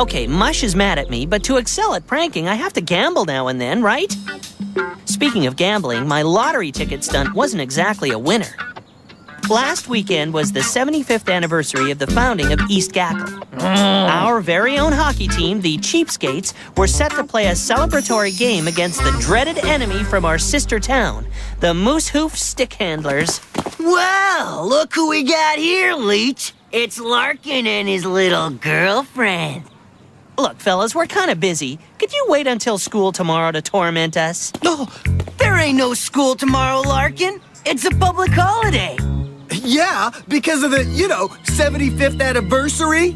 Okay, Mush is mad at me, but to excel at pranking, I have to gamble now and then, right? Speaking of gambling, my lottery ticket stunt wasn't exactly a winner. Last weekend was the 75th anniversary of the founding of East Gackle. Our very own hockey team, the Cheapskates, were set to play a celebratory game against the dreaded enemy from our sister town, the Moosehoof Stick Handlers. Well, look who we got here, Leech. It's Larkin and his little girlfriend. Look, fellas, we're kind of busy. Could you wait until school tomorrow to torment us? Oh, there ain't no school tomorrow, Larkin. It's a public holiday. Yeah, because of the, 75th anniversary.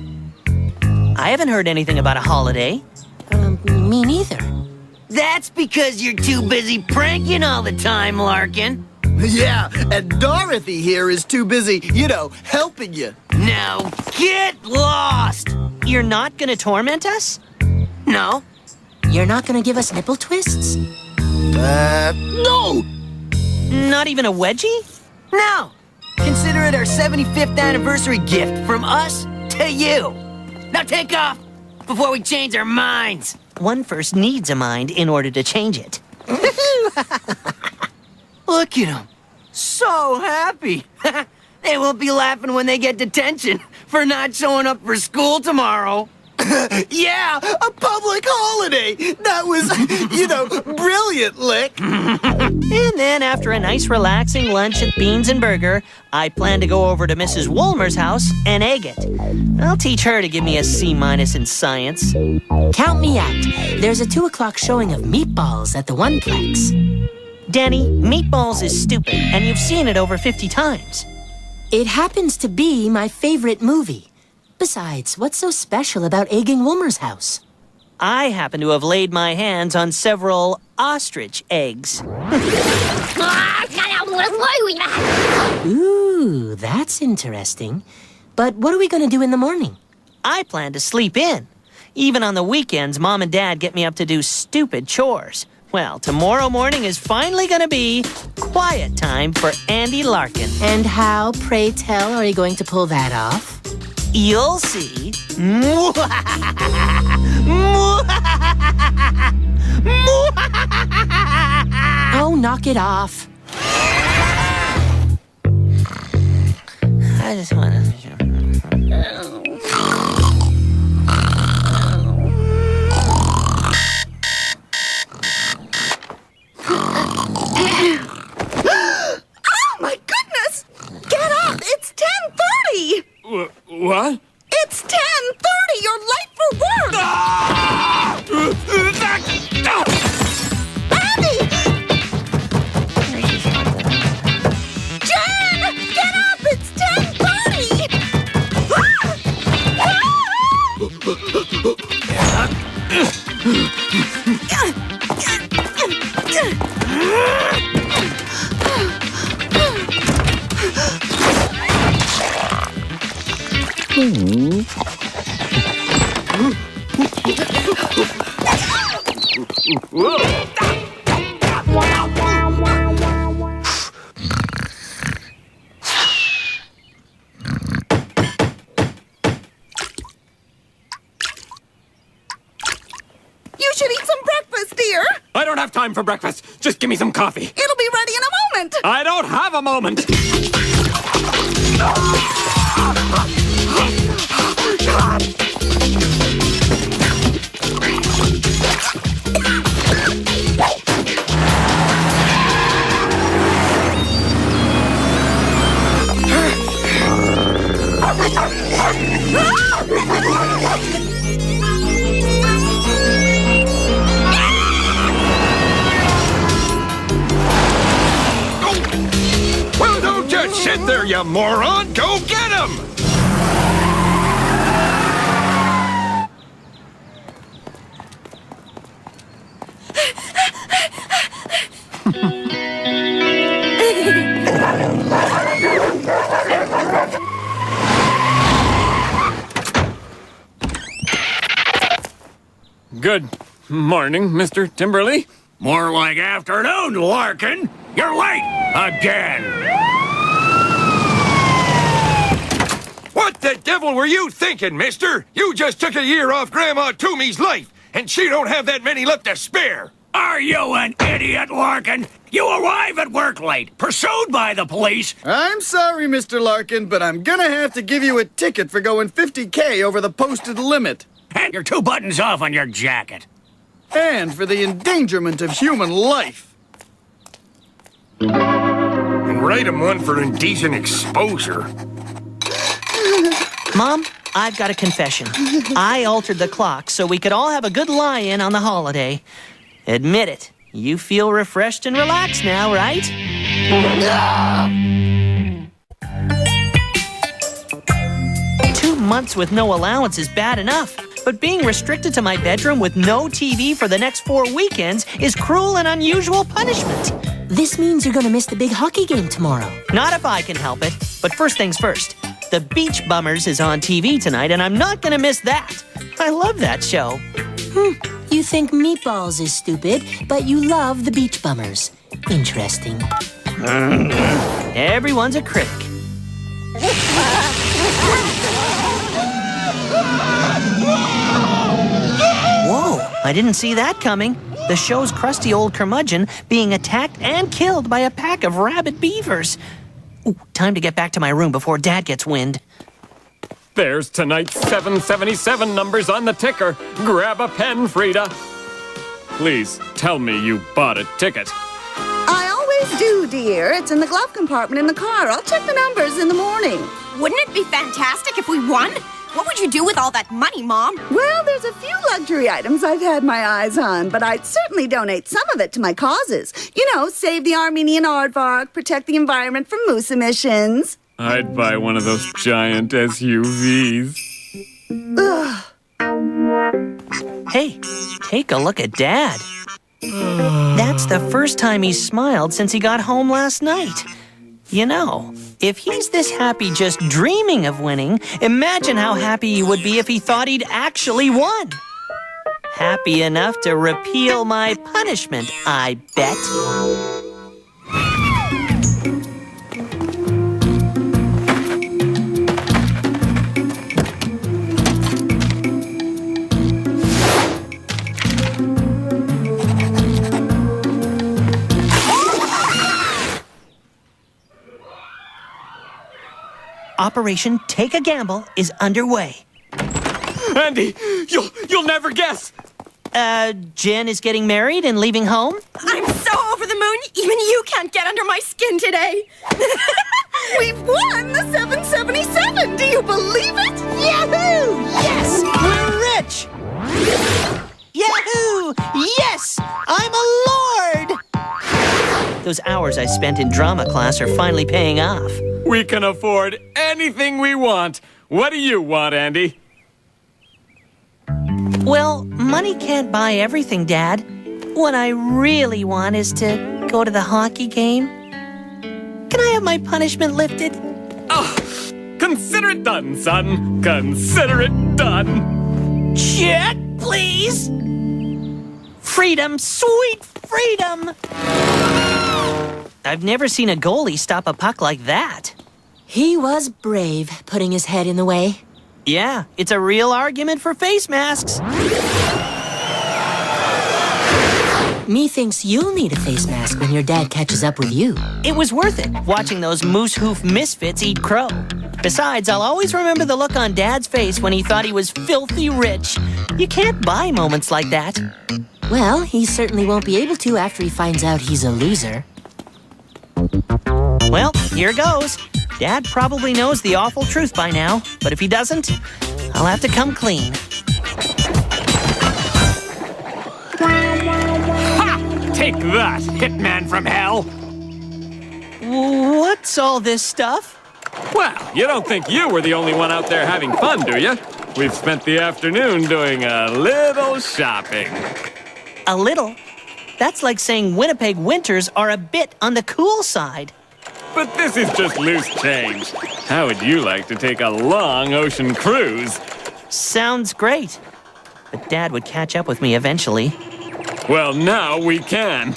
I haven't heard anything about a holiday. Me neither. That's because you're too busy pranking all the time, Larkin. Yeah, and Dorothy here is too busy, helping you. Now, get lost! You're not gonna torment us? No. You're not gonna give us nipple twists? No! Not even a wedgie? No. Consider it our 75th anniversary gift from us to you. Now take off before we change our minds. One first needs a mind in order to change it. Look at them. So happy. They won't be laughing when they get detention for not showing up for school tomorrow. Yeah, a public holiday. That was, brilliant, Lick. And then after a nice relaxing lunch at Beans and Burger, I plan to go over to Mrs. Woolmer's house and egg it. I'll teach her to give me a C- in science. Count me out. There's a 2 o'clock showing of Meatballs at the Oneplex. Danny, Meatballs is stupid, and you've seen it over 50 times. It happens to be my favorite movie. Besides, what's so special about egging Woolmer's house? I happen to have laid my hands on several ostrich eggs. Ooh, that's interesting. But what are we going to do in the morning? I plan to sleep in. Even on the weekends, Mom and Dad get me up to do stupid chores. Well, tomorrow morning is finally going to be quiet time for Andy Larkin. And how, pray tell, are you going to pull that off? You'll see. Oh, knock it off. I just want to... Oh, my goodness! Get up! It's 10:30! What? It's 10:30! You're late for work! Abby! Jen! Get up! It's 10:30! You should eat some breakfast, dear. I don't have time for breakfast. Just give me some coffee. It'll be ready in a moment. I don't have a moment. Well, don't just sit there, you moron! Go get him! Good morning, Mr. Timberly. More like afternoon, Larkin. You're late again. What the devil were you thinking, mister? You just took a year off Grandma Toomey's life, and she don't have that many left to spare. Are you an idiot, Larkin? You arrive at work late, pursued by the police. I'm sorry, Mr. Larkin, but I'm gonna have to give you a ticket for going 50K over the posted limit. And your 2 buttons off on your jacket. And for the endangerment of human life. And write him one for indecent exposure. Mom, I've got a confession. I altered the clock so we could all have a good lie-in on the holiday. Admit it. You feel refreshed and relaxed now, right? 2 months with no allowance is bad enough, but being restricted to my bedroom with no TV for the next 4 weekends is cruel and unusual punishment. This means you're gonna miss the big hockey game tomorrow. Not if I can help it. But first things first. The Beach Bummers is on TV tonight, and I'm not gonna miss that. I love that show. You think Meatballs is stupid, but you love the Beach Bummers. Interesting. Everyone's a critic. Whoa, I didn't see that coming. The show's crusty old curmudgeon being attacked and killed by a pack of rabid beavers. Ooh, time to get back to my room before Dad gets wind. There's tonight's 777 numbers on the ticker. Grab a pen, Frida. Please, tell me you bought a ticket. I always do, dear. It's in the glove compartment in the car. I'll check the numbers in the morning. Wouldn't it be fantastic if we won? What would you do with all that money, Mom? Well, there's a few luxury items I've had my eyes on, but I'd certainly donate some of it to my causes. You know, save the Armenian aardvark, protect the environment from moose emissions. I'd buy one of those giant SUVs. Ugh. Hey, take a look at Dad. That's the first time he's smiled since he got home last night. You know, if he's this happy just dreaming of winning, imagine how happy he would be if he thought he'd actually won. Happy enough to repeal my punishment, I bet. Operation Take a Gamble is underway. Andy, you'll never guess. Jen is getting married and leaving home? I'm so over the moon, even you can't get under my skin today. We've won the 777! Do you believe it? Yahoo! Yes! We're rich! Yahoo! Yes! I'm a lord! Those hours I spent in drama class are finally paying off. We can afford anything we want. What do you want, Andy? Well, money can't buy everything, Dad. What I really want is to go to the hockey game. Can I have my punishment lifted? Oh, consider it done, son. Consider it done. Check, please. Freedom, sweet freedom. I've never seen a goalie stop a puck like that. He was brave, putting his head in the way. Yeah, it's a real argument for face masks. Methinks you'll need a face mask when your dad catches up with you. It was worth it, watching those moose hoof misfits eat crow. Besides, I'll always remember the look on Dad's face when he thought he was filthy rich. You can't buy moments like that. Well, he certainly won't be able to after he finds out he's a loser. Well, here goes. Dad probably knows the awful truth by now, but if he doesn't, I'll have to come clean. Ha! Take that, hitman from hell! What's all this stuff? Well, you don't think you were the only one out there having fun, do you? We've spent the afternoon doing a little shopping. A little? That's like saying Winnipeg winters are a bit on the cool side. But this is just loose change. How would you like to take a long ocean cruise? Sounds great. But Dad would catch up with me eventually. Well, now we can.